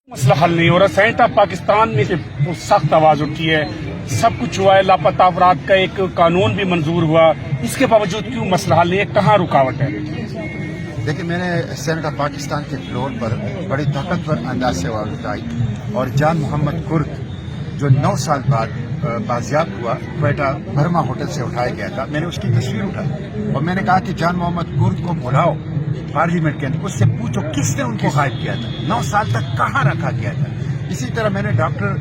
مسئلہ حل نہیں ہو رہا. سینٹ آف پاکستان میں سخت آواز اٹھی ہے, سب کچھ ہوا ہے, لاپتہ افراد کا ایک قانون بھی منظور ہوا, اس کے باوجود کیوں مسئلہ حل نہیں ہے؟ کہاں رکاوٹ ہے؟ دیکھیں, میں نے سینٹ آف پاکستان کے فلور پر بڑی طاقتور انداز سے آواز اٹھائی اور جان محمد کرد جو 9 سال بعد بازیاب ہوا, کوئٹہ برما ہوٹل سے اٹھایا گیا تھا, میں نے اس کی تصویر اٹھائی اور میں نے کہا کہ جان محمد کرد کو بلاؤ پارلیمنٹ کے اندر, اس سے پوچھو کس نے ان کو غائب کیا تھا, 9 سال تک کہاں رکھا گیا تھا. اسی طرح میں نے ڈاکٹر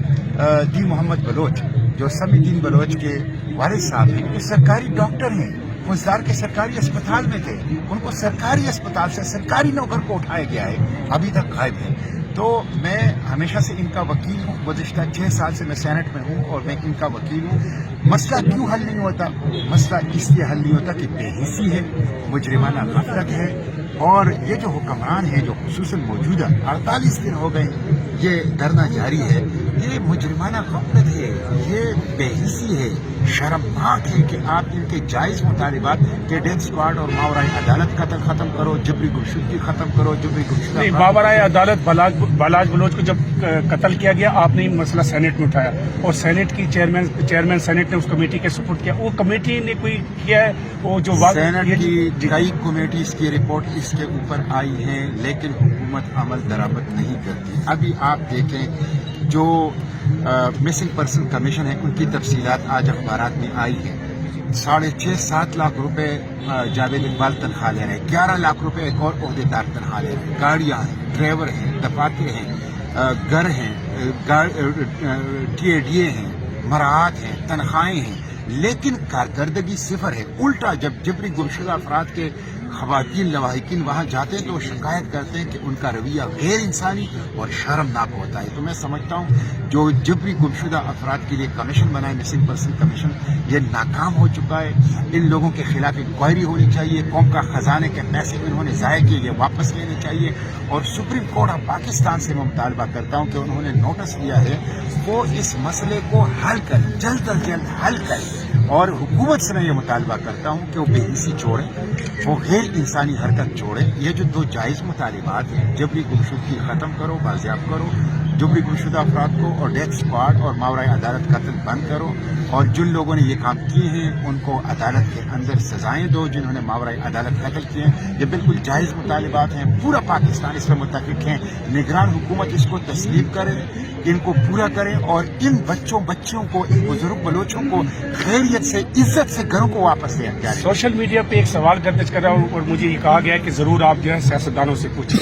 دی محمد بلوچ جو سمی الدین بلوچ کے والد صاحب ہیں, وہ سرکاری ڈاکٹر ہیں, فوجدار کے سرکاری اسپتال میں تھے, ان کو سرکاری اسپتال سے سرکاری نوکر کو اٹھایا گیا ہے, ابھی تک غائب ہے. تو میں ہمیشہ سے ان کا وکیل ہوں, گزشتہ 6 سال سے میں سینٹ میں ہوں اور میں ان کا وکیل ہوں. مسئلہ کیوں حل نہیں ہوتا؟ مسئلہ اس لیے حل نہیں ہوتا کہ بے حسی ہے, مجرمانہ غفلت ہے, اور یہ جو حکمران ہے جو خصوصاً موجودہ 48 دن ہو گئے یہ دھرنا جاری ہے, یہ مجرمانہ غفلت ہے, یہ بے حسی ہے, شرمناک ہے کہ آپ ان کے جائز مطالبات کہ ڈیتھ اسکواڈ اور ماورائے عدالت قتل ختم کرو, جبری گمشدگی ختم کرو, جبری گمشدہ ماورائے عدالت بالاج بلوچ کو جب قتل کیا گیا, آپ نے یہ مسئلہ سینٹ میں اٹھایا اور سینٹ کی چیئرمین سینٹ نے اس کمیٹی کے سپورٹ کیا. وہ کمیٹی نے کوئی کیا ہے وہ جو سینٹ کی کئی کمیٹیز کی رپورٹ اس کے اوپر آئی ہیں, لیکن حکومت عمل درآمد نہیں کرتی. ابھی آپ دیکھیں جو مسنگ پرسن کمیشن ہے, ان کی تفصیلات آج اخبارات میں آئی ہیں. 6.5-7 لاکھ روپے جاوید اقبال تنخواہ لے رہے ہیں, 11 لاکھ روپے ایک اور عہدیدار تنخواہ لے رہے ہیں, گاڑیاں ہیں, ڈرائیور ہیں, دفاتر ہیں, گھر ہیں, TADA ہیں, مراعات ہیں, تنخواہیں ہیں, لیکن کارکردگی صفر ہے. الٹا جب جبری گمشدہ افراد کے خواتین لواحقین وہاں جاتے ہیں تو وہ شکایت کرتے ہیں کہ ان کا رویہ غیر انسانی اور شرمناک ہوتا ہے. تو میں سمجھتا ہوں جو جبری گمشدہ افراد کے لیے کمیشن بنائے, مسنگ پرسن کمیشن, یہ ناکام ہو چکا ہے. ان لوگوں کے خلاف انکوائری ہونی چاہیے, قوم کا خزانے کے پیسے انہوں نے ضائع کیے یہ واپس لینے چاہیے, اور سپریم کورٹ آف پاکستان سے میں مطالبہ کرتا ہوں کہ انہوں نے نوٹس دیا ہے وہ اس مسئلے کو حل کریں, جلد از جلد حل کریں. اور حکومت سے میں یہ مطالبہ کرتا ہوں کہ وہ بے حسی چھوڑیں, وہ غیر انسانی حرکت چھوڑیں. یہ جو 2 جائز مطالبات ہیں, جبری گمشدگی ختم کرو, بازیاب کرو جبری گمشدہ افراد کو, اور ڈیتھ اسکواڈ اور ماورائے عدالت قتل بند کرو, اور جن لوگوں نے یہ کام کیے ہیں ان کو عدالت کے اندر سزائیں دو, جنہوں نے ماورائے عدالت قتل کیے ہیں. یہ بالکل جائز مطالبات ہیں, پورا پاکستان اس پر متفق ہے. نگران حکومت اس کو تسلیم کرے, ان کو پورا کریں, اور ان بچوں کو, ان بزرگ بلوچوں کو خیریت سے, عزت سے گھروں کو واپس دیں. سوشل میڈیا پہ ایک سوال گردش کر رہا ہوں اور مجھے یہ کہا گیا ہے کہ ضرور آپ جو ہے سیاستدانوں سے پوچھیں.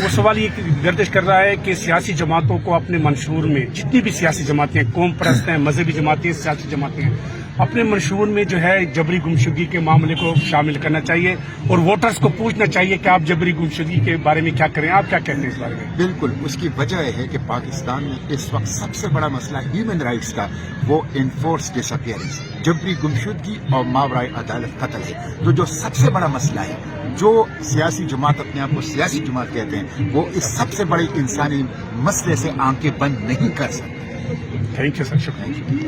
وہ سوال یہ گردش کر رہا ہے کہ سیاسی جماعتوں کو اپنے منشور میں, جتنی بھی سیاسی جماعتیں, قوم پرست ہیں, مذہبی جماعتیں, سیاسی جماعتیں ہیں, اپنے منشور میں جو ہے جبری گمشدگی کے معاملے کو شامل کرنا چاہیے اور ووٹرز کو پوچھنا چاہیے کہ آپ جبری گمشدگی کے بارے میں کیا کریں. آپ کیا کہتے ہیں اس بارے میں؟ بالکل, اس کی وجہ یہ ہے کہ پاکستان میں اس وقت سب سے بڑا مسئلہ ہیومن رائٹس کا وہ انفورس ڈس اپیئرنس, جبری گمشدگی اور ماورائے عدالت قتل ہے. تو جو سب سے بڑا مسئلہ ہے, جو سیاسی جماعت اپنے آپ کو سیاسی جماعت کہتے ہیں, وہ اس سب سے بڑے انسانی مسئلے سے آنکھیں بند نہیں کر سکتے. تھینک یو سر, شکریہ.